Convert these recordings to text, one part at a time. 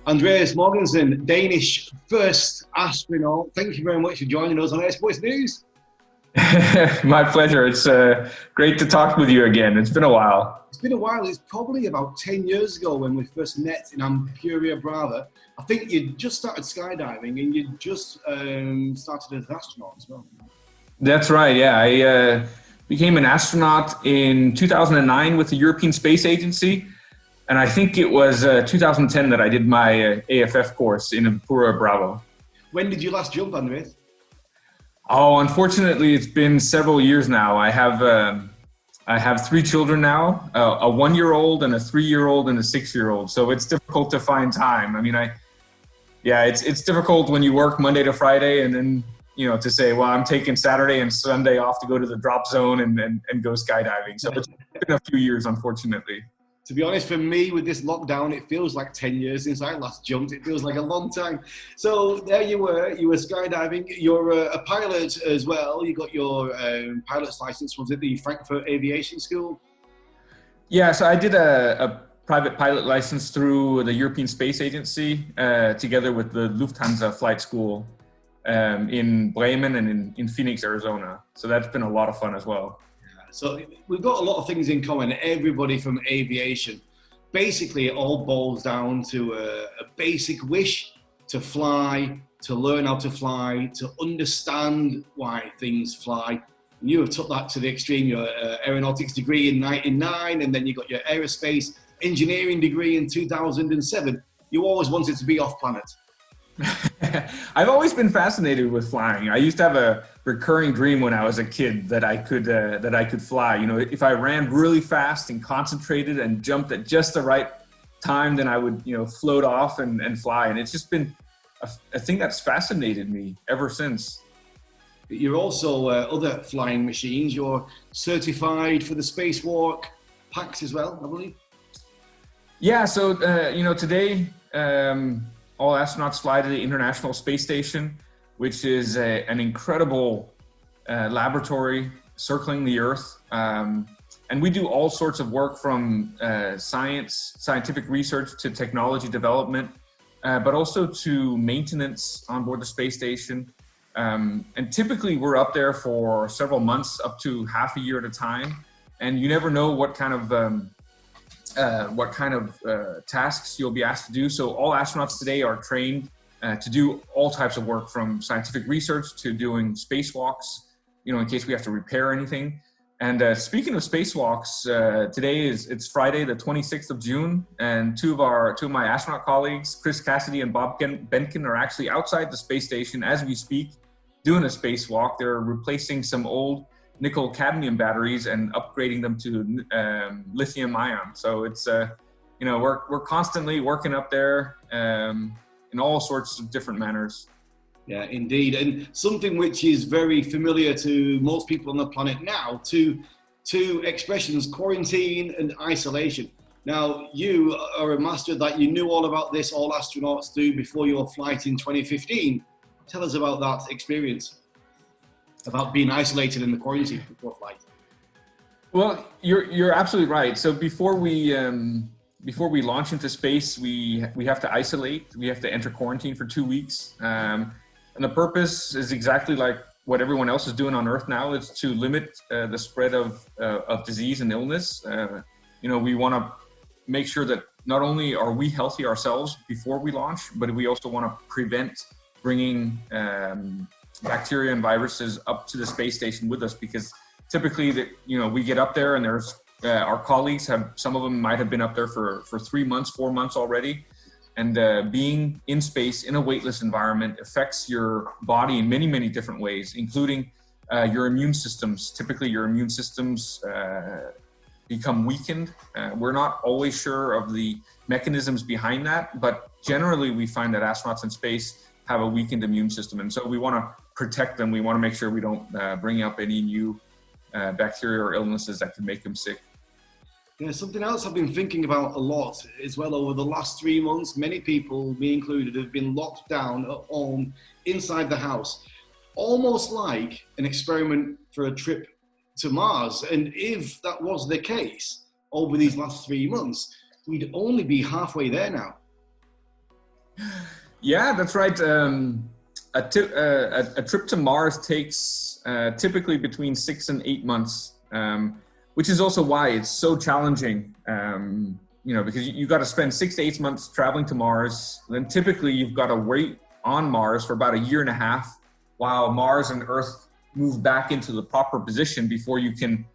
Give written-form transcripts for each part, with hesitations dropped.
Andreas Mogensen, Danish first astronaut. Thank you very much for joining us on Airsports News. My pleasure. It's great to talk with you again. It's been a while. It's been a while. It's probably about 10 years ago when we first met in Ampere, Brava. I think you just started skydiving and you just started as an astronaut as well. That's right. Yeah, I became an astronaut in 2009 with the European Space Agency. And I think it was 2010 that I did my AFF course in Ampere, Brava. When did you last jump, Andreas? Oh, unfortunately, it's been several years now. I have three children now, a 1-year-old and a 3-year-old and a 6-year-old. So it's difficult to find time. I mean, it's difficult when you work Monday to Friday and then, to say, well, I'm taking Saturday and Sunday off to go to the drop zone and go skydiving. So it's been a few years, unfortunately. To be honest, for me, with this lockdown, it feels like 10 years since I last jumped. It feels like a long time. So there you were skydiving. You're a pilot as well. You got your pilot's license. Was it the Frankfurt Aviation School? Yeah, so I did a private pilot license through the European Space Agency, together with the Lufthansa flight school in Bremen and in Phoenix, Arizona. So that's been a lot of fun as well. So we've got a lot of things in common, everybody from aviation. Basically, it all boils down to a basic wish to fly, to learn how to fly, to understand why things fly. And you have took that to the extreme, your aeronautics degree in 1999, and then you got your aerospace engineering degree in 2007. You always wanted to be off planet. I've always been fascinated with flying. I used to have a recurring dream when I was a kid that I could fly. If I ran really fast and concentrated and jumped at just the right time, then I would, float off and fly. And it's just been a thing that's fascinated me ever since. You're also other flying machines. You're certified for the spacewalk PAX as well, I believe. Yeah. So today. All astronauts fly to the International Space Station, which is an incredible laboratory circling the Earth. And we do all sorts of work from scientific research to technology development, but also to maintenance on board the space station. And typically we're up there for several months, up to half a year at a time. And you never know what kind of tasks you'll be asked to do. So all astronauts today are trained to do all types of work, from scientific research to doing spacewalks, in case we have to repair anything. And speaking of spacewalks, today it's Friday, the 26th of June, and two of my astronaut colleagues, Chris Cassidy and Bob Benkin, are actually outside the space station as we speak, doing a spacewalk. They're replacing some old nickel cadmium batteries and upgrading them to lithium ion. So it's we're constantly working up there in all sorts of different manners. Yeah, indeed. And something which is very familiar to most people on the planet now, two expressions: quarantine and isolation. Now, you are a master that you knew all about this, all astronauts do, before your flight in 2015. Tell us about that experience, about being isolated in the quarantine before flight. Well, you're absolutely right. So before we launch into space, we have to isolate. We have to enter quarantine for 2 weeks, and the purpose is exactly like what everyone else is doing on Earth now. Is to limit the spread of disease and illness. We want to make sure that not only are we healthy ourselves before we launch, but we also want to prevent bringing bacteria and viruses up to the space station with us, because typically we get up there and there's our colleagues some of them might have been up there for 3 months, 4 months already. And being in space in a weightless environment affects your body in many, many different ways, including your immune systems. Typically your immune systems become weakened. We're not always sure of the mechanisms behind that, but generally we find that astronauts in space have a weakened immune system. And so we want to protect them. We want to make sure we don't bring up any new bacteria or illnesses that could make them sick. Yeah, something else I've been thinking about a lot as well over the last 3 months. Many people, me included, have been locked down at home, inside the house, almost like an experiment for a trip to Mars. And if that was the case over these last 3 months, we'd only be halfway there now. Yeah, that's right. A trip to Mars takes typically between 6 and 8 months, which is also why it's so challenging. Because you got to spend 6 to 8 months traveling to Mars. Then typically you've got to wait on Mars for about a year and a half while Mars and Earth move back into the proper position before you can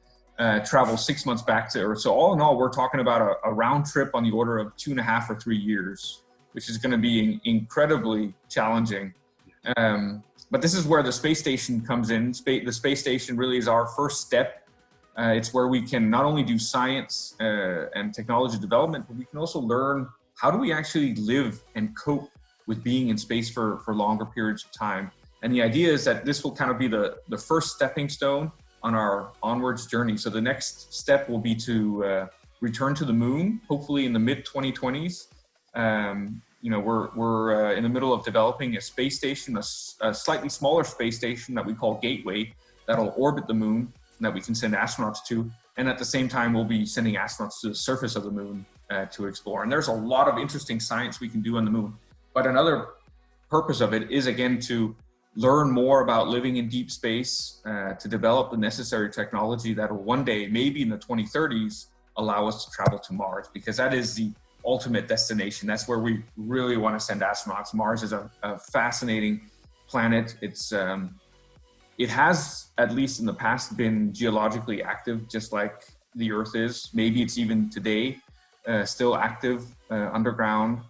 travel 6 months back to Earth. So all in all, we're talking about a round trip on the order of 2.5 or 3 years, which is going to be incredibly challenging. But this is where the space station comes in. The space station really is our first step. It's where we can not only do science and technology development, but we can also learn how do we actually live and cope with being in space for longer periods of time. And the idea is that this will kind of be the first stepping stone on our onwards journey. So the next step will be to return to the moon, hopefully in the mid-2020s. We're in the middle of developing a space station, a slightly smaller space station that we call Gateway, that'll orbit the moon and that we can send astronauts to. And at the same time, we'll be sending astronauts to the surface of the moon to explore. And there's a lot of interesting science we can do on the moon. But another purpose of it is, again, to learn more about living in deep space, to develop the necessary technology that will one day, maybe in the 2030s, allow us to travel to Mars, because that is the ultimate destination. That's where we really want to send astronauts. Mars is a fascinating planet. It has, at least in the past, been geologically active, just like the Earth is. Maybe it's even today still active underground.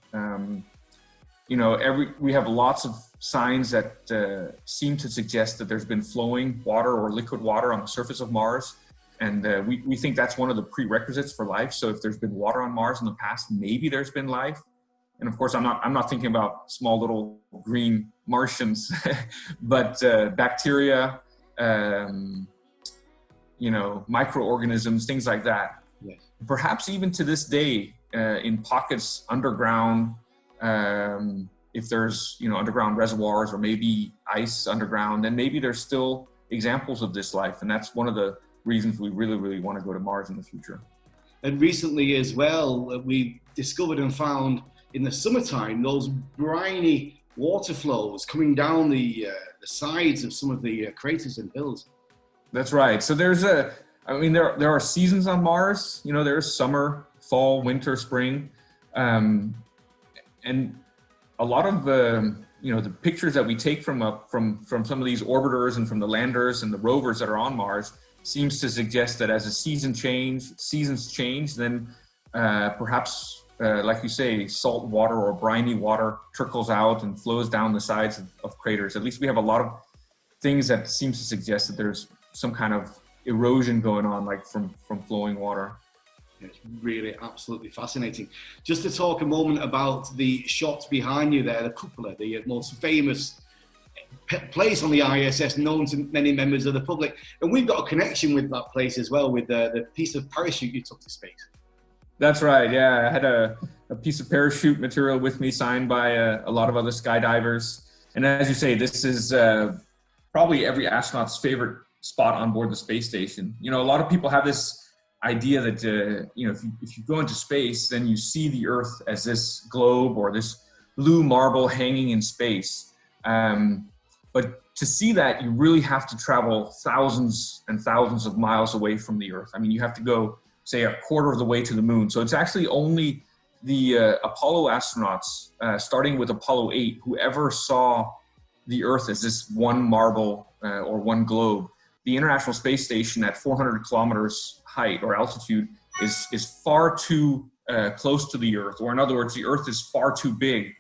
We have lots of signs that seem to suggest that there's been flowing water or liquid water on the surface of Mars. And we think that's one of the prerequisites for life. So if there's been water on Mars in the past, maybe there's been life. And of course, I'm not thinking about small little green Martians, but bacteria, microorganisms, things like that. Yes. Perhaps even to this day, in pockets underground, if there's underground reservoirs or maybe ice underground, then maybe there's still examples of this life. And that's one of the reasons we really, really want to go to Mars in the future. And recently as well, we discovered and found in the summertime those briny water flows coming down the sides of some of the craters and hills. That's right. So there are seasons on Mars. There's summer, fall, winter, spring, and a lot of the pictures that we take from some of these orbiters and from the landers and the rovers that are on Mars seems to suggest that as the seasons change, then perhaps, like you say, salt water or briny water trickles out and flows down the sides of craters. At least we have a lot of things that seem to suggest that there's some kind of erosion going on, like from flowing water. It's really absolutely fascinating. Just to talk a moment about the shot behind you there, the cupola, the most famous place on the ISS known to many members of the public. And we've got a connection with that place as well, with the piece of parachute you took to space. That's right, yeah. I had a piece of parachute material with me signed by a lot of other skydivers. And as you say, this is probably every astronaut's favorite spot on board the space station. A lot of people have this idea that, if you go into space, then you see the Earth as this globe or this blue marble hanging in space. But to see that, you really have to travel thousands and thousands of miles away from the Earth. I mean, you have to go, say, a quarter of the way to the moon. So it's actually only the Apollo astronauts, starting with Apollo 8, who ever saw the Earth as this one marble or one globe. The International Space Station at 400 kilometers height or altitude is far too close to the Earth, or in other words, the Earth is far too big.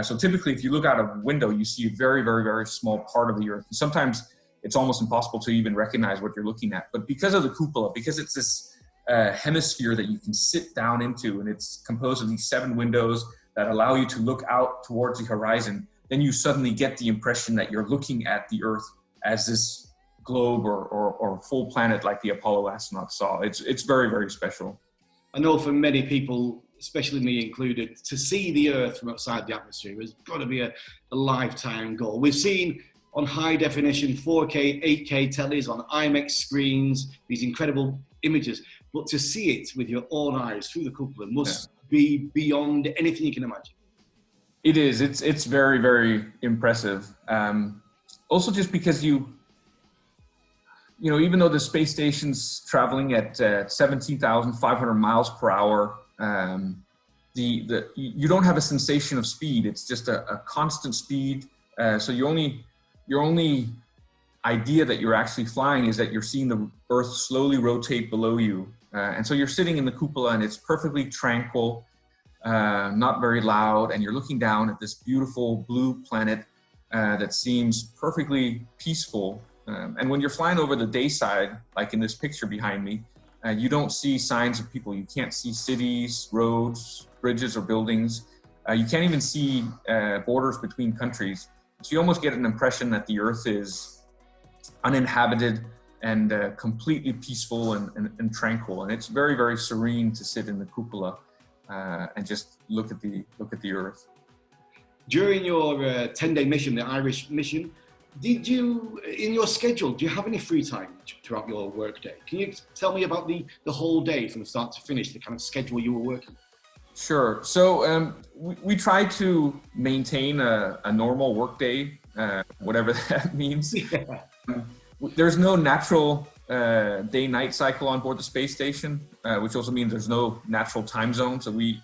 So typically, if you look out a window, you see a very, very, very small part of the Earth. And sometimes it's almost impossible to even recognize what you're looking at. But because of the cupola, because it's this hemisphere that you can sit down into, and it's composed of these 7 windows that allow you to look out towards the horizon, then you suddenly get the impression that you're looking at the Earth as this globe or full planet like the Apollo astronauts saw. It's very, very special. I know for many people, especially me included, to see the Earth from outside the atmosphere has got to be a lifetime goal. We've seen on high definition 4K, 8K tellies, on IMAX screens, these incredible images, but to see it with your own eyes through the cupola must be beyond anything you can imagine. It is. It's very, very impressive. Also, just because even though the space station's traveling at 17,500 miles per hour, you don't have a sensation of speed. It's just a constant speed. So your only idea that you're actually flying is that you're seeing the Earth slowly rotate below you. And so you're sitting in the cupola and it's perfectly tranquil, not very loud, and you're looking down at this beautiful blue planet that seems perfectly peaceful. And when you're flying over the day side, like in this picture behind me, you don't see signs of people. You can't see cities, roads, bridges, or buildings. You can't even see borders between countries. So you almost get an impression that the Earth is uninhabited and completely peaceful and tranquil. And it's very, very serene to sit in the cupola and just look at the Earth. During your 10-day mission, the Irish mission, did you, in your schedule, do you have any free time throughout your work day? Can you tell me about the whole day from start to finish, the kind of schedule you were working? Sure. So we try to maintain a normal work day, whatever that means. Yeah. There's no natural day-night cycle on board the space station, which also means there's no natural time zone. So we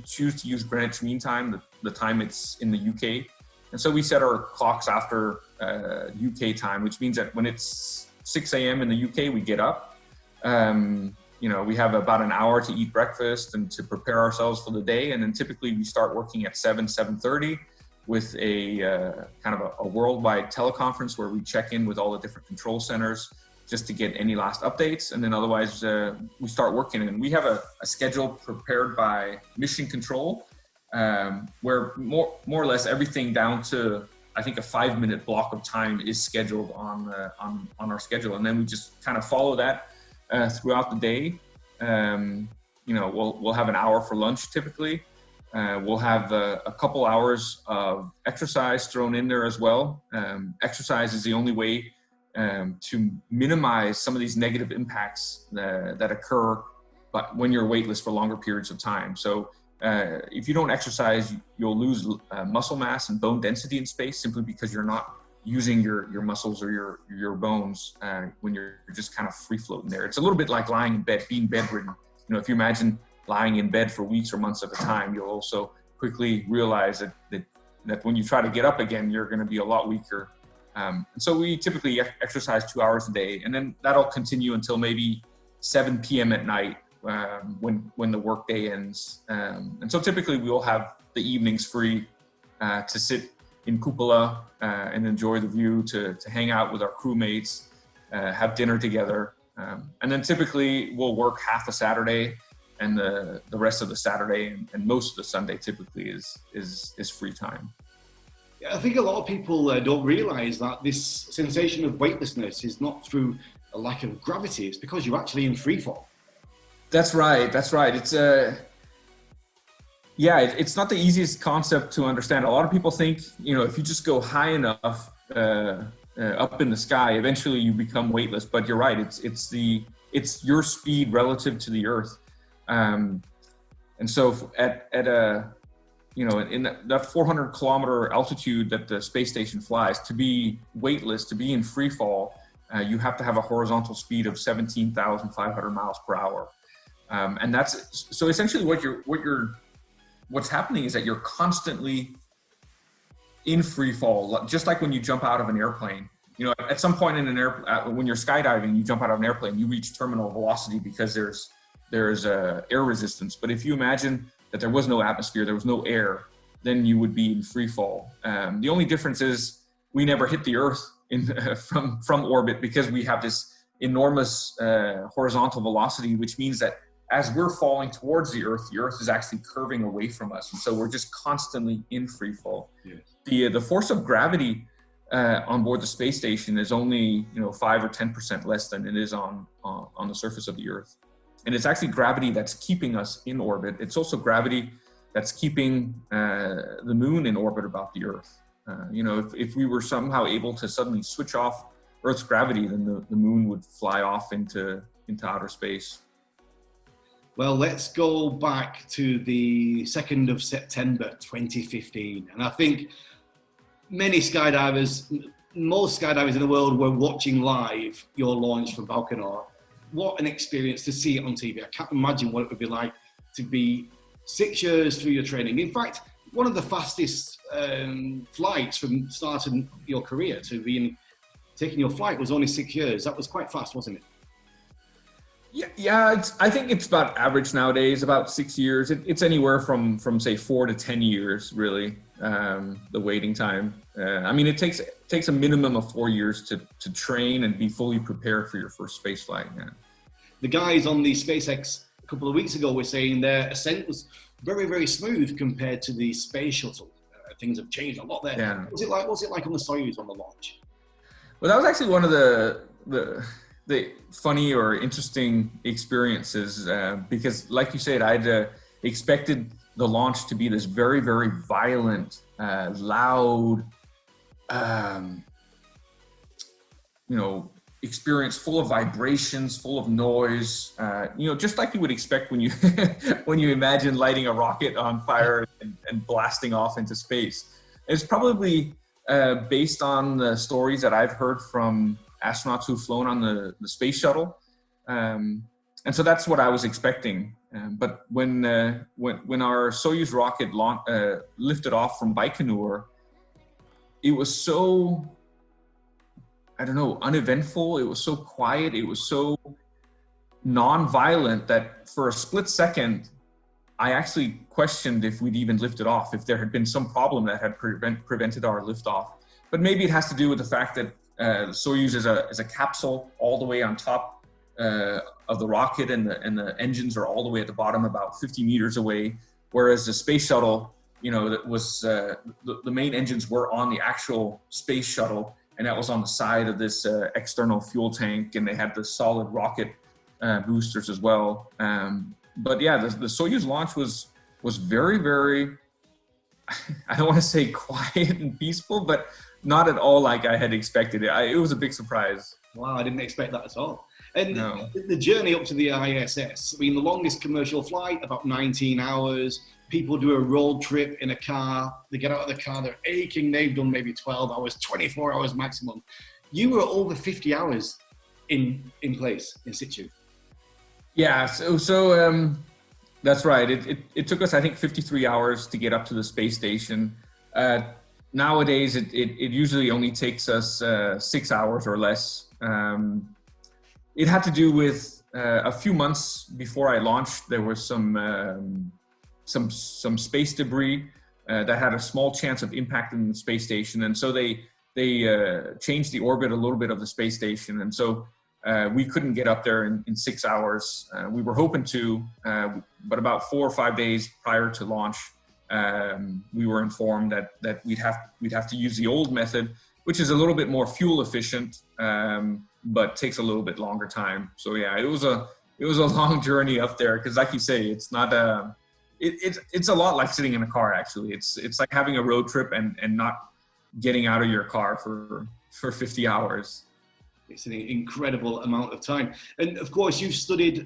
choose to use Greenwich Mean Time, the time it's in the UK. And so we set our clocks after UK time, which means that when it's 6 a.m. in the UK, we get up. We have about an hour to eat breakfast and to prepare ourselves for the day. And then typically we start working at 7:30 with a kind of a worldwide teleconference where we check in with all the different control centers just to get any last updates. And then otherwise we start working. And we have a schedule prepared by Mission Control, where more or less everything down to, I think, a 5-minute block of time is scheduled on our schedule. And then we just kind of follow that throughout the day. We'll have an hour for lunch typically. We'll have a couple hours of exercise thrown in there as well. Exercise is the only way to minimize some of these negative impacts that occur but when you're weightless for longer periods of time. So if you don't exercise, you'll lose muscle mass and bone density in space simply because you're not using your muscles or your bones when you're just kind of free floating there. It's a little bit like lying in bed, being bedridden. If you imagine lying in bed for weeks or months at a time, you'll also quickly realize that when you try to get up again, you're going to be a lot weaker. And so we typically exercise 2 hours a day, and then that'll continue until maybe 7 p.m. at night when the work day ends. And so typically we'll have the evenings free to sit in cupola and enjoy the view, to hang out with our crewmates, have dinner together. And then typically we'll work half a Saturday, and the rest of the Saturday and most of the Sunday typically is free time. Yeah, I think a lot of people don't realize that this sensation of weightlessness is not through a lack of gravity. It's because you're actually in free fall. That's right. It's it's not the easiest concept to understand. A lot of people think, if you just go high enough up in the sky, eventually you become weightless. But you're right. It's your speed relative to the Earth. And so at a, in that 400 kilometer altitude that the space station flies, to be weightless, to be in free fall, you have to have a horizontal speed of 17,500 miles per hour. And that's, so essentially what's happening is that you're constantly in free fall, just like when you jump out of an airplane. At some point in when you're skydiving, you jump out of an airplane, you reach terminal velocity because there's air resistance. But if you imagine that there was no atmosphere, there was no air, then you would be in free fall. The only difference is we never hit the Earth from orbit because we have this enormous horizontal velocity, which means that as we're falling towards the Earth is actually curving away from us. And so we're just constantly in free fall. Yes. The force of gravity on board the space station is only 5 or 10% less than it is on the surface of the Earth. And it's actually gravity that's keeping us in orbit. It's also gravity that's keeping the moon in orbit about the Earth. If we were somehow able to suddenly switch off Earth's gravity, then the moon would fly off into outer space. Well, let's go back to the 2nd of September 2015. And I think many skydivers, most skydivers in the world were watching live your launch from Baikonur. What an experience to see it on TV. I can't imagine what it would be like to be 6 years through your training. In fact, one of the fastest flights from starting your career to being taking your flight was only 6 years. That was quite fast, wasn't it? Yeah. I think it's about average nowadays, about 6 years. It's anywhere from say 4 to 10 years, really. The waiting time. I mean, it takes a minimum of 4 years to train and be fully prepared for your first space flight. Yeah. The guys on the SpaceX a couple of weeks ago were saying their ascent was very, very smooth compared to the space shuttle. Things have changed a lot there. Yeah. What was it like on the Soyuz on the launch? Well, that was actually one of the funny or interesting experiences because, like you said, I'd expected the launch to be this very, very violent, loud, experience full of vibrations, full of noise, just like you would expect when you when you imagine lighting a rocket on fire and blasting off into space. It's probably based on the stories that I've heard from astronauts who've flown on the space shuttle. And so that's what I was expecting. But when our Soyuz rocket lifted off from Baikonur, it was so, uneventful. It was so quiet. It was so non-violent that for a split second, I actually questioned if we'd even lifted off, if there had been some problem that had prevented our liftoff. But maybe it has to do with the fact that Soyuz is a capsule all the way on top of the rocket, and the engines are all the way at the bottom, about 50 meters away. Whereas the space shuttle, that was the main engines were on the actual space shuttle, and that was on the side of this external fuel tank, and they had the solid rocket boosters as well. But yeah, the Soyuz launch was very, very, I don't want to say quiet and peaceful, but not at all like I had expected it. It was a big surprise. Wow, I didn't expect that at all. And no. The journey up to the ISS, I mean, the longest commercial flight, about 19 hours. People do a road trip in a car. They get out of the car, they're aching. They've done maybe 12 hours, 24 hours maximum. You were over 50 hours in place, in situ. Yeah, so that's right. It took us, I think, 53 hours to get up to the space station. Nowadays, it usually only takes us 6 hours or less. It had to do with a few months before I launched. There was some space debris that had a small chance of impacting the space station, and so they changed the orbit a little bit of the space station, and so we couldn't get up there in 6 hours. We were hoping to, but about 4 or 5 days prior to launch, we were informed that we'd have to use the old method, which is a little bit more fuel efficient, but takes a little bit longer time. So yeah, it was a long journey up there, because like you say, it's not it's a lot like sitting in a car. Actually, it's like having a road trip and not getting out of your car for 50 hours. It's an incredible amount of time. And of course, you've studied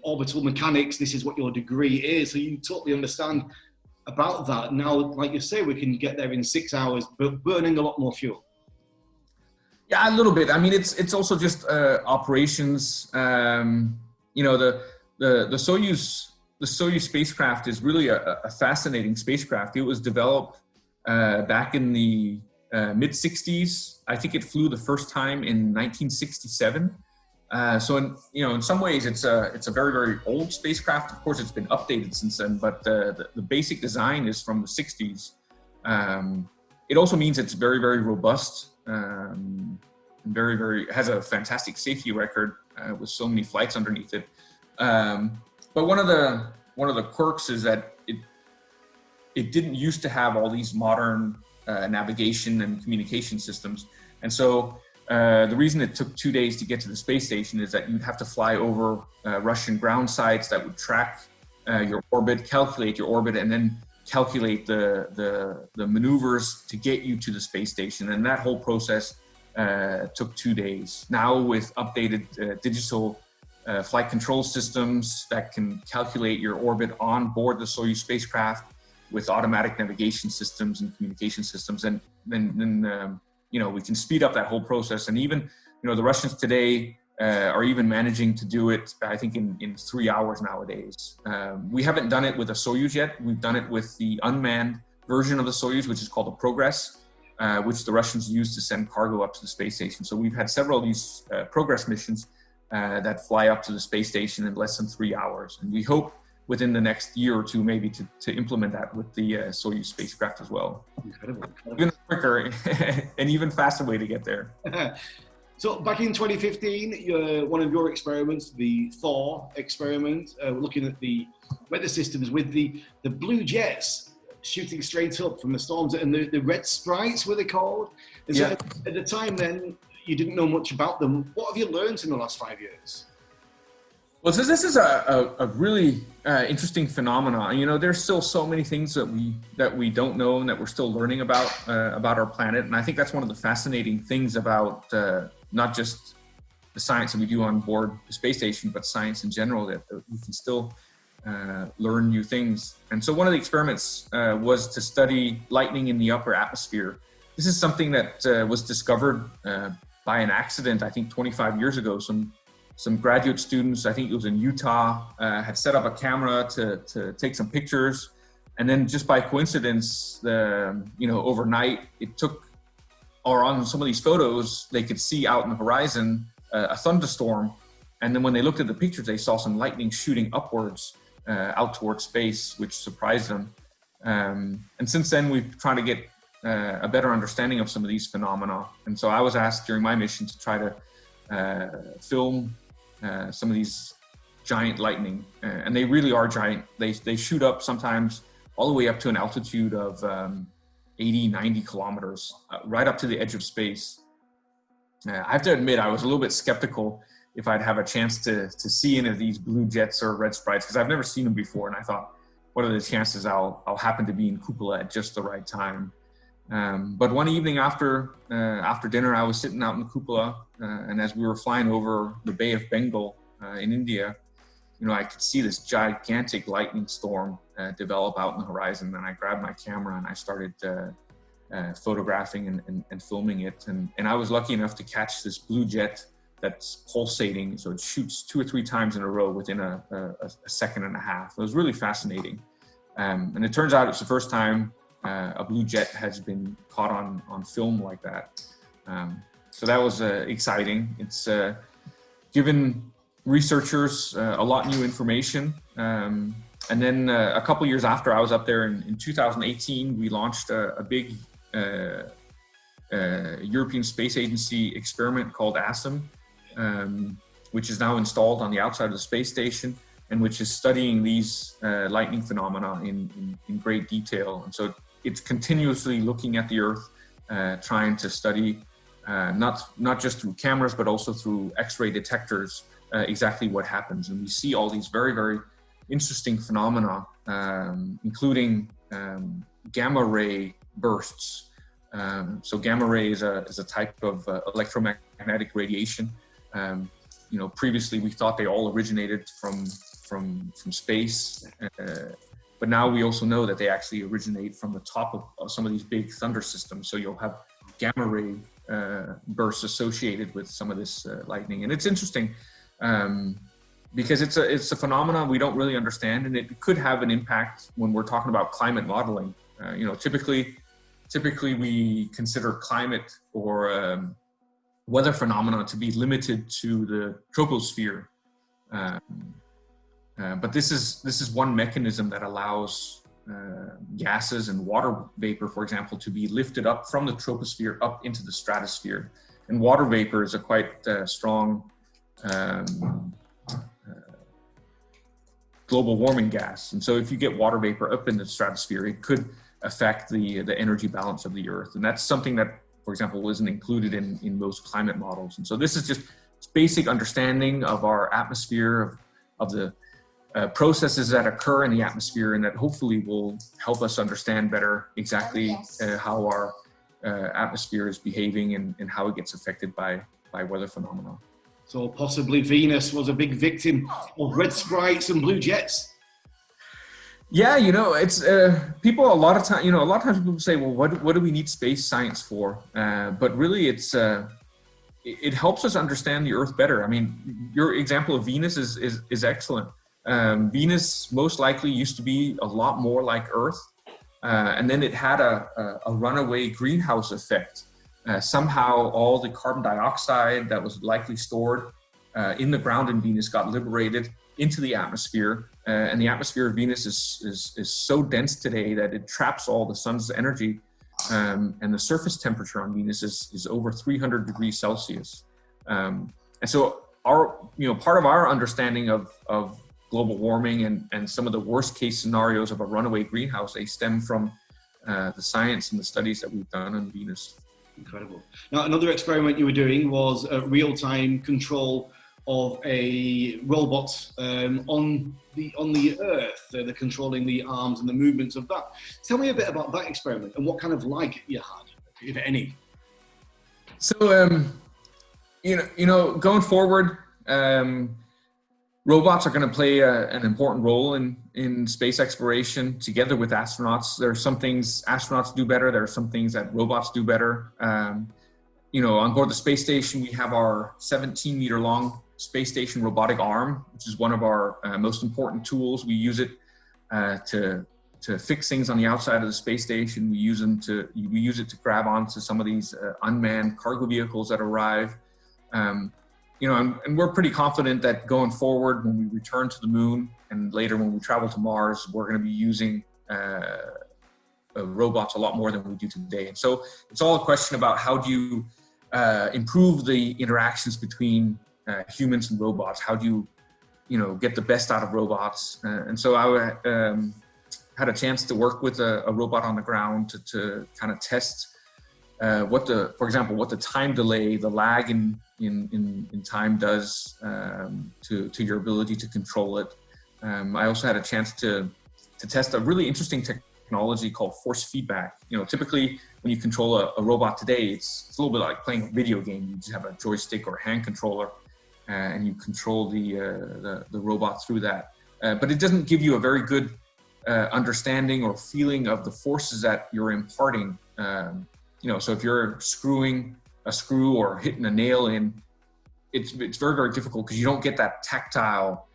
orbital mechanics. This is what your degree is. So you totally understand about that. Now, like you say, we can get there in 6 hours, but burning a lot more fuel. Yeah, a little bit. I mean, it's also just operations. The Soyuz spacecraft is really a fascinating spacecraft. It was developed back in the mid 60s. I think it flew the first time in 1967. So in some ways it's a very, very old spacecraft. Of course, it's been updated since then, but the basic design is from the 60s. It also means it's very, very robust, and very, very has a fantastic safety record with so many flights underneath it. But one of the quirks is that it didn't used to have all these modern navigation and communication systems, and so the reason it took 2 days to get to the space station is that you'd have to fly over Russian ground sites that would track your orbit, calculate your orbit, and then calculate the maneuvers to get you to the space station. And that whole process took 2 days. Now with updated digital flight control systems that can calculate your orbit on board the Soyuz spacecraft with automatic navigation systems and communication systems. And then you know, we can speed up that whole process. And even, you know, the Russians today are even managing to do it, I think, in 3 hours nowadays. We haven't done it with a Soyuz yet. We've done it with the unmanned version of the Soyuz, which is called the Progress, which the Russians use to send cargo up to the space station. So we've had several of these Progress missions that fly up to the space station in less than 3 hours. And we hope within the next year or two, maybe to implement that with the Soyuz spacecraft as well. Incredible. Even quicker and even faster way to get there. So back in 2015, one of your experiments, the Thor Experiment, looking at the weather systems with the blue jets shooting straight up from the storms, and the red sprites, were they called? And so at the time then, you didn't know much about them. What have you learned in the last 5 years? Well, so this is a really interesting phenomenon. You know, there's still so many things that we don't know and that we're still learning about our planet. And I think that's one of the fascinating things about not just the science that we do on board the space station, but science in general, that we can still learn new things. And so one of the experiments was to study lightning in the upper atmosphere. This is something that was discovered by an accident, I think 25 years ago. Some graduate students, I think it was in Utah, had set up a camera to take some pictures. And then just by coincidence, you know, overnight, it took, or on some of these photos, they could see out in the horizon a thunderstorm. And then when they looked at the pictures, they saw some lightning shooting upwards out towards space, which surprised them. And since then, we've tried to get a better understanding of some of these phenomena. And so I was asked during my mission to try to film some of these giant lightning, and they really are giant. They shoot up sometimes all the way up to an altitude of 80, 90 kilometers, right up to the edge of space. I have to admit, I was a little bit skeptical if I'd have a chance to see any of these blue jets or red sprites, because I've never seen them before. And I thought, what are the chances I'll happen to be in Cupola at just the right time? But one evening after dinner, I was sitting out in the Cupola, and as we were flying over the Bay of Bengal in India, you know, I could see this gigantic lightning storm develop out in the horizon. And I grabbed my camera and I started photographing and filming it. And I was lucky enough to catch this blue jet that's pulsating. So it shoots 2 or 3 times in a row within a second and a half. It was really fascinating. And it turns out it's the first time a blue jet has been caught on film like that. So that was exciting. It's given researchers a lot new information. And then a couple years after I was up there in 2018, we launched a big European Space Agency experiment called ASIM, which is now installed on the outside of the space station, and which is studying these lightning phenomena in great detail. And so it's continuously looking at the Earth, trying to study not just through cameras, but also through X-ray detectors, exactly what happens. And we see all these very, very interesting phenomena, including gamma ray bursts. So gamma ray is a type of electromagnetic radiation. You know, previously we thought they all originated from space, but now we also know that they actually originate from the top of some of these big thunder systems. So you'll have gamma ray bursts associated with some of this lightning, and it's interesting because it's a phenomenon we don't really understand, and it could have an impact when we're talking about climate modeling. You know, typically we consider climate or weather phenomena to be limited to the troposphere. But this is one mechanism that allows gases and water vapor, for example, to be lifted up from the troposphere up into the stratosphere. And water vapor is a quite strong global warming gas. And so if you get water vapor up in the stratosphere, it could affect the energy balance of the Earth. And that's something that, for example, wasn't included in most climate models. And so this is just basic understanding of our atmosphere, of the processes that occur in the atmosphere, and that hopefully will help us understand better exactly how our atmosphere is behaving and how it gets affected by weather phenomena. So possibly Venus was a big victim of red sprites and blue jets. Yeah, it's people a lot of time. A lot of times people say, "Well, what do we need space science for?" But really, it helps us understand the Earth better. I mean, your example of Venus is excellent. Venus most likely used to be a lot more like Earth, and then it had a runaway greenhouse effect. Somehow, all the carbon dioxide that was likely stored in the ground in Venus got liberated into the atmosphere, and the atmosphere of Venus is so dense today that it traps all the sun's energy, and the surface temperature on Venus is over 300 degrees Celsius. And so part of our understanding of global warming and some of the worst case scenarios of a runaway greenhouse, they stem from the science and the studies that we've done on Venus. Incredible. Now, another experiment you were doing was a real-time control of a robot on the Earth. They're controlling the arms and the movements of that. Tell me a bit about that experiment and what kind of lag you had, if any. So, going forward, robots are going to play an important role in space exploration together with astronauts. There are some things astronauts do better. There are some things that robots do better. On board the space station, we have our 17-meter long space station robotic arm, which is one of our most important tools. We use it to fix things on the outside of the space station. We use it to grab onto some of these unmanned cargo vehicles that arrive. And we're pretty confident that going forward, when we return to the moon and later when we travel to Mars, we're going to be using robots a lot more than we do today. And so it's all a question about how do you improve the interactions between humans and robots. How do you, get the best out of robots? And so I had a chance to work with a robot on the ground to kind of test for example, what the time delay, the lag in time does to your ability to control it. I also had a chance to test a really interesting technology called force feedback. Typically when you control a robot today, it's a little bit like playing a video game. You just have a joystick or a hand controller, and you control the robot through that. But it doesn't give you a very good understanding or feeling of the forces that you're imparting. So if you're screwing a screw or hitting a nail in, it's very, very difficult because you don't get that tactile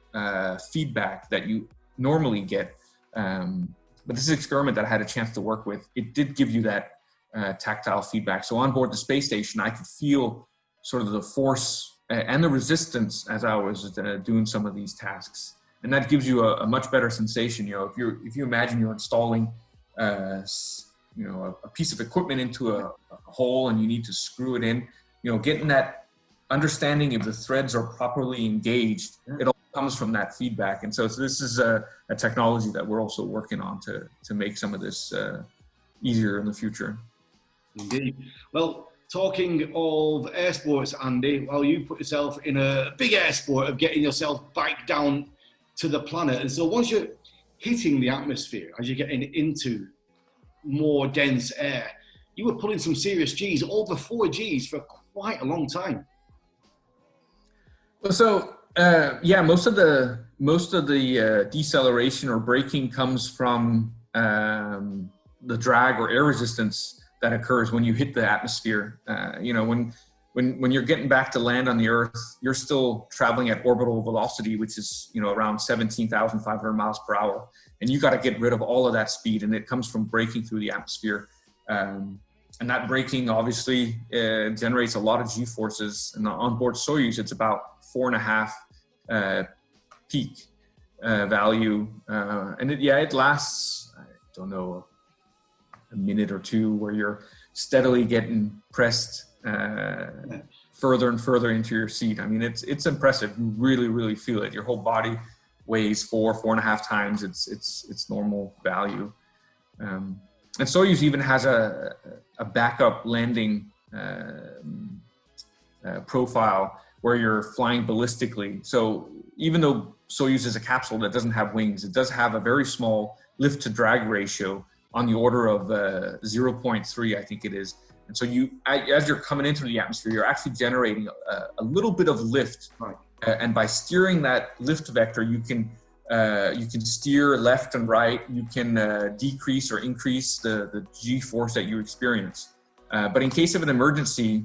feedback that you normally get. But this experiment that I had a chance to work with, it did give you that tactile feedback. So on board the space station, I could feel sort of the force and the resistance as I was doing some of these tasks. And that gives you a much better sensation. If you imagine you're installing a piece of equipment into a hole and you need to screw it in, getting that understanding if the threads are properly engaged, it all comes from that feedback. And so this is a technology that we're also working on to make some of this easier in the future. Indeed. Well, talking of air sports, Andy, well, you put yourself in a big air sport of getting yourself back down to the planet. And so once you're hitting the atmosphere, as you're getting into more dense air, you were pulling some serious G's, over 4 G's for quite a long time. So most of the deceleration or braking comes from the drag or air resistance that occurs when you hit the atmosphere. When you're getting back to land on the Earth, you're still traveling at orbital velocity, which is around 17,500 miles per hour, and you got to get rid of all of that speed, and it comes from braking through the atmosphere. And that braking obviously generates a lot of G-forces. And on board Soyuz, it's about 4.5 peak value, and it lasts, I don't know, a minute or two, where you're steadily getting pressed further and further into your seat. I mean, it's impressive. You really, really feel it. Your whole body weighs 4.5 times its normal value. And Soyuz even has a backup landing profile where you're flying ballistically. So even though Soyuz is a capsule that doesn't have wings, it does have a very small lift to drag ratio on the order of 0.3, I think it is. And so as you're coming into the atmosphere, you're actually generating a little bit of lift. Right. And by steering that lift vector, you can steer left and right. You can decrease or increase the G-force that you experience. But in case of an emergency,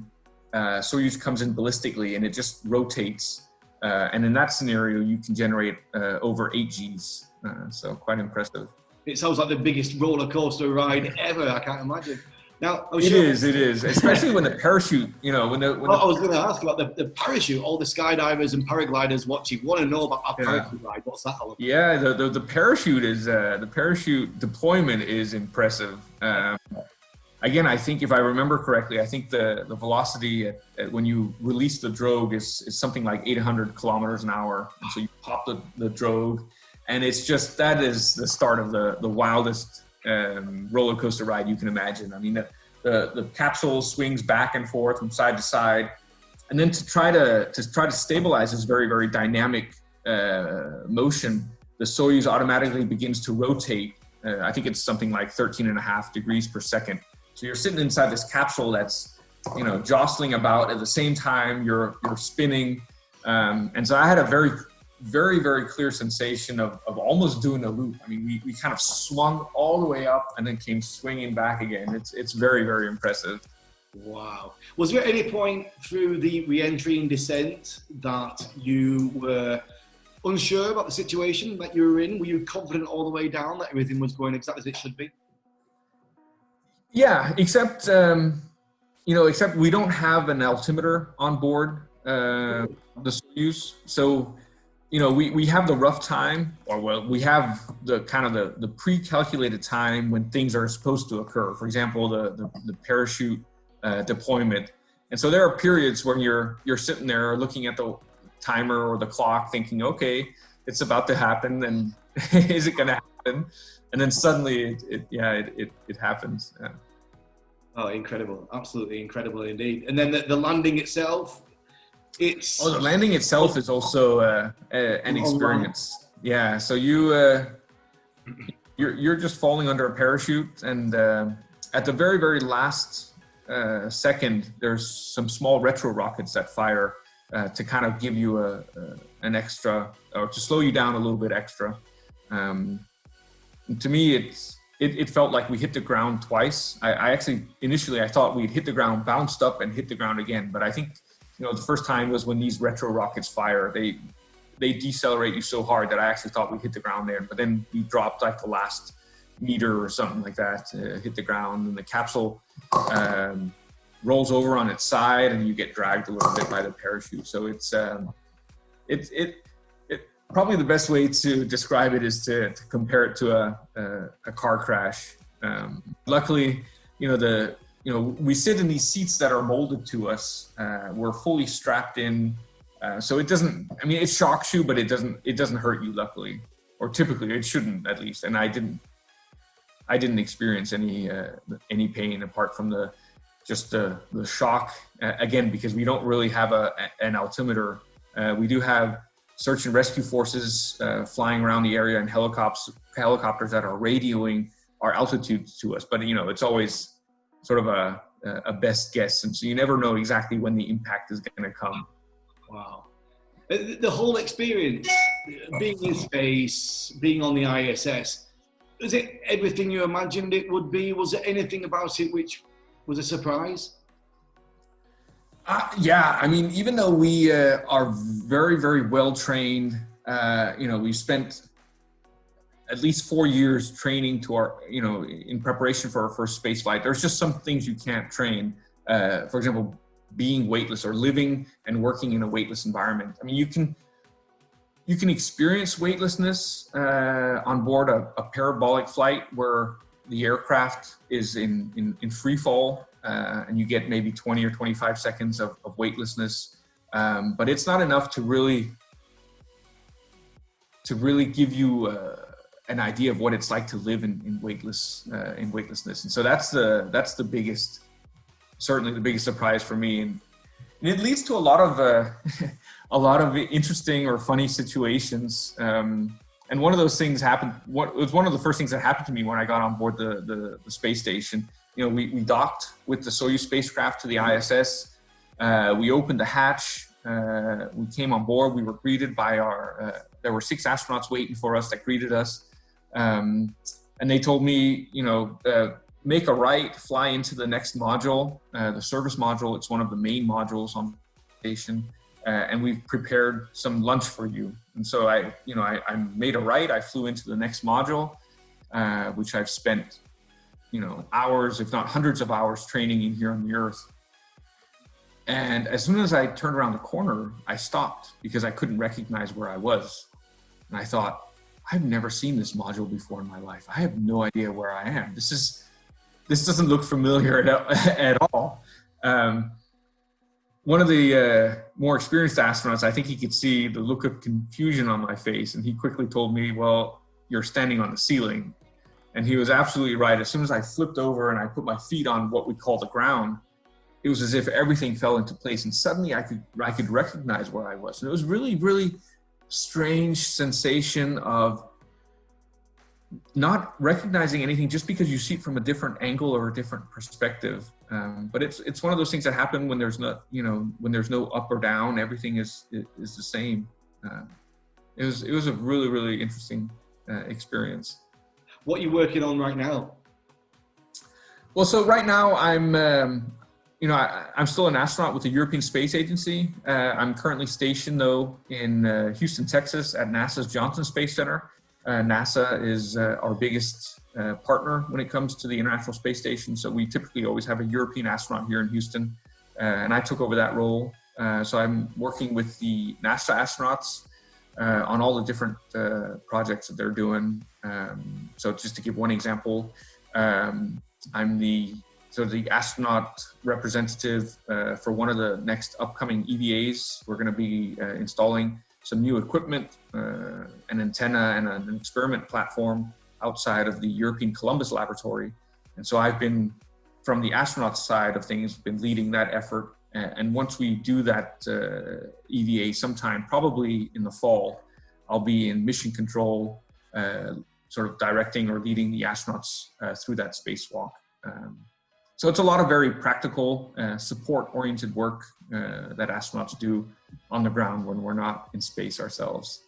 Soyuz comes in ballistically and it just rotates. And in that scenario, you can generate over 8 Gs. So quite impressive. It sounds like the biggest roller coaster ride ever. I can't imagine. Now, it is, especially when the parachute, I was going to ask about the parachute. All the skydivers and paragliders watching want to know about our parachute ride. What's that all about? Yeah, the parachute is the parachute deployment is impressive. Again, I think if I remember correctly, I think the velocity at when you release the drogue is something like 800 kilometers an hour. And so you pop the drogue, and that is the start of the wildest roller coaster ride you can imagine. I mean, the capsule swings back and forth from side to side, and then to try to stabilize this very, very dynamic motion, the Soyuz automatically begins to rotate. I think it's something like 13.5 degrees per second. So you're sitting inside this capsule that's, jostling about at the same time you're spinning. And so I had a very, very, very clear sensation of almost doing a loop. I mean, we kind of swung all the way up and then came swinging back again. It's very, very impressive. Wow. Was there any point through the re-entry and descent that you were unsure about the situation that you were in? Were you confident all the way down that everything was going exactly as it should be? Yeah, except we don't have an altimeter on board the Soyuz. So, we have the rough time, we have the kind of the pre-calculated time when things are supposed to occur. For example, the parachute deployment. And so there are periods when you're sitting there looking at the timer or the clock thinking, okay, it's about to happen, and is it going to happen? And then suddenly it happens. Yeah. Oh, incredible. Absolutely incredible indeed. And then the landing itself, the landing itself is also an experience. Yeah. So you're just falling under a parachute, and at the very, very last second, there's some small retro rockets that fire to kind of give you an extra, or to slow you down a little bit extra. To me, it felt like we hit the ground twice. I actually, initially, I thought we'd hit the ground, bounced up, and hit the ground again. But I think, the first time was when these retro rockets fire. They decelerate you so hard that I actually thought we hit the ground there. But then we dropped like the last meter or something like that, hit the ground, and the capsule rolls over on its side, and you get dragged a little bit by the parachute. So it's probably the best way to describe it is to compare it to a car crash. Luckily, we sit in these seats that are molded to us. We're fully strapped in, so it doesn't. I mean, it shocks you, but it doesn't hurt you. Luckily, or typically, it shouldn't, at least. And I didn't experience any pain apart from the shock. Again, because we don't really have an altimeter. We do have search and rescue forces flying around the area, and helicopters that are radioing our altitude to us. But it's always sort of a best guess, and so you never know exactly when the impact is going to come. Wow. The whole experience, being in space, being on the ISS, was it everything you imagined it would be? Was there anything about it which was a surprise? Yeah, I mean, even though we are very, very well trained, we spent at least 4 years training in preparation for our first space flight. There's just some things you can't train. For example, being weightless or living and working in a weightless environment. I mean, you can experience weightlessness on board a parabolic flight where the aircraft is in free fall, and you get maybe 20 or 25 seconds of weightlessness. But it's not enough to really give you an idea of what it's like to live in weightlessness. And so that's the biggest, certainly the biggest surprise for me. And it leads to a lot of interesting or funny situations. And one of those things happened. It was one of the first things that happened to me when I got on board the space station. we docked with the Soyuz spacecraft to the ISS. We opened the hatch. We came on board. We were greeted by there were 6 astronauts waiting for us that greeted us. And they told me, make a right, fly into the next module, the service module. It's one of the main modules on the station. And we've prepared some lunch for you. And so I made a right. I flew into the next module, which I've spent, hours, if not hundreds of hours training in here on the Earth. And as soon as I turned around the corner, I stopped because I couldn't recognize where I was. And I thought, I've never seen this module before in my life. I have no idea where I am. This doesn't look familiar at all. One of the more experienced astronauts, I think he could see the look of confusion on my face, and he quickly told me, well, you're standing on the ceiling. And he was absolutely right. As soon as I flipped over and I put my feet on what we call the ground, it was as if everything fell into place, and suddenly I could recognize where I was. And it was really, really strange sensation of not recognizing anything just because you see it from a different angle or a different perspective. But it's one of those things that happen when there's no, when there's no up or down. Everything is the same. It was a really, really interesting experience. What are you working on right now? Well, so right now I'm still an astronaut with the European Space Agency. I'm currently stationed, though, in Houston, Texas at NASA's Johnson Space Center. NASA is our biggest partner when it comes to the International Space Station. So we typically always have a European astronaut here in Houston. And I took over that role. So I'm working with the NASA astronauts on all the different projects that they're doing. So just to give one example, I'm the astronaut representative for one of the next upcoming EVAs. We're going to be installing some new equipment, an antenna and an experiment platform outside of the European Columbus laboratory. And so I've been, from the astronaut side of things, been leading that effort. And once we do that EVA sometime, probably in the fall, I'll be in mission control, sort of directing or leading the astronauts through that spacewalk. So it's a lot of very practical, support-oriented work that astronauts do on the ground when we're not in space ourselves.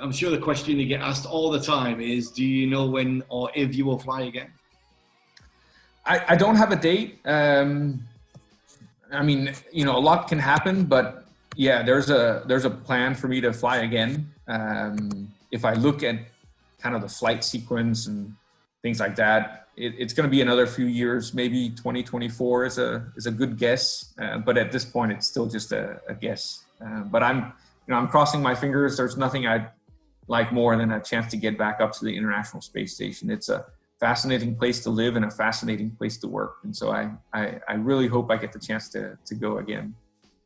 I'm sure the question you get asked all the time is, do you know when or if you will fly again? I don't have a date. I mean, a lot can happen, but yeah, there's a plan for me to fly again. If I look at kind of the flight sequence and things like that, it's going to be another few years. Maybe 2024 is a good guess, but at this point, it's still just a guess. But I'm crossing my fingers. There's nothing I'd like more than a chance to get back up to the International Space Station. It's a fascinating place to live and a fascinating place to work, and so I really hope I get the chance to go again.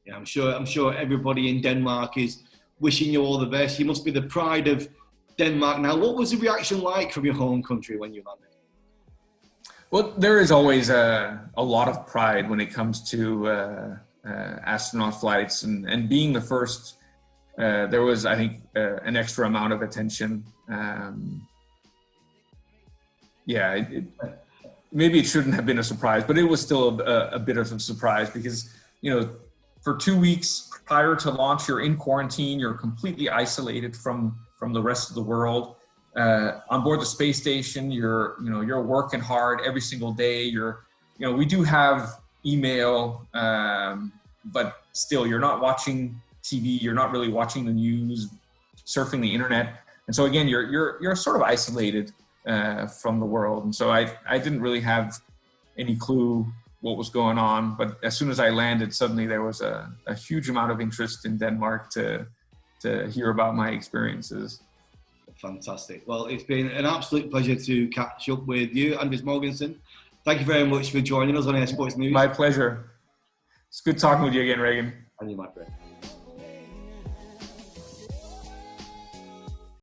Yeah, I'm sure everybody in Denmark is wishing you all the best. You must be the pride of Denmark now. What was the reaction like from your home country when you landed? Well, there is always a lot of pride when it comes to astronaut flights, and being the first, there was, I think, an extra amount of attention. Maybe it shouldn't have been a surprise, but it was still a bit of a surprise because, for 2 weeks prior to launch, you're in quarantine, you're completely isolated from the rest of the world. On board the space station, you're working hard every single day. We do have email, but still you're not watching TV. You're not really watching the news, surfing the internet. And so again, you're sort of isolated from the world. And so I didn't really have any clue what was going on. But as soon as I landed, suddenly there was a huge amount of interest in Denmark to hear about my experiences. Fantastic. Well, it's been an absolute pleasure to catch up with you, Andreas Mogensen. Thank you very much for joining us on Air Sports News. My pleasure. It's good talking with you again, Reagan. And you, my friend.